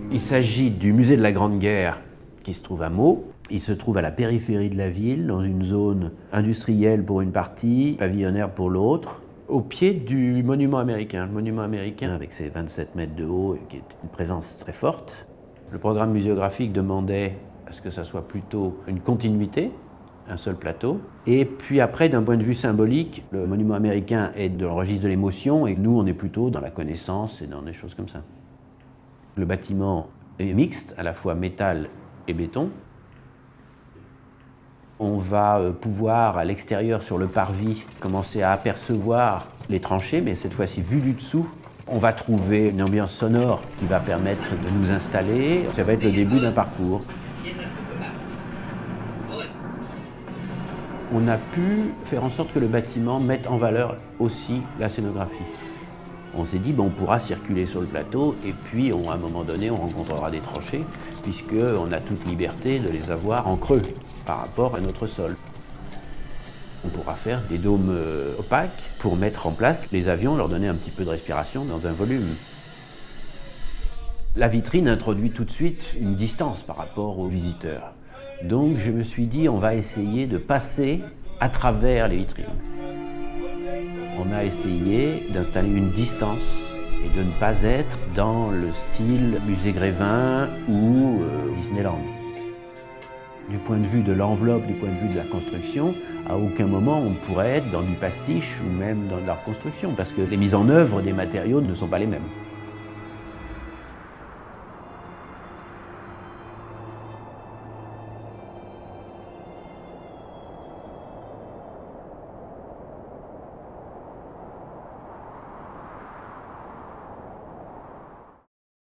Il s'agit du musée de la Grande Guerre qui se trouve à Meaux. Il se trouve à la périphérie de la ville, dans une zone industrielle pour une partie, pavillonnaire pour l'autre, au pied du monument américain. Le monument américain, avec ses 27 mètres de haut, qui est une présence très forte. Le programme muséographique demandait à ce que ça soit plutôt une continuité, un seul plateau. Et puis après, d'un point de vue symbolique, le monument américain est dans le registre de l'émotion et nous, on est plutôt dans la connaissance et dans des choses comme ça. Le bâtiment est mixte, à la fois métal et béton. On va pouvoir, à l'extérieur, sur le parvis, commencer à apercevoir les tranchées, mais cette fois-ci vues du dessous. On va trouver une ambiance sonore qui va permettre de nous installer. Ça va être le début d'un parcours. On a pu faire en sorte que le bâtiment mette en valeur aussi la scénographie. On s'est dit, on pourra circuler sur le plateau et puis à un moment donné, on rencontrera des tranchées puisqu'on a toute liberté de les avoir en creux par rapport à notre sol. On pourra faire des dômes opaques pour mettre en place les avions, leur donner un petit peu de respiration dans un volume. La vitrine introduit tout de suite une distance par rapport aux visiteurs. Donc je me suis dit, on va essayer de passer à travers les vitrines. On a essayé d'installer une distance et de ne pas être dans le style musée Grévin ou Disneyland. Du point de vue de l'enveloppe, du point de vue de la construction, à aucun moment on pourrait être dans du pastiche ou même dans de la reconstruction, parce que les mises en œuvre des matériaux ne sont pas les mêmes.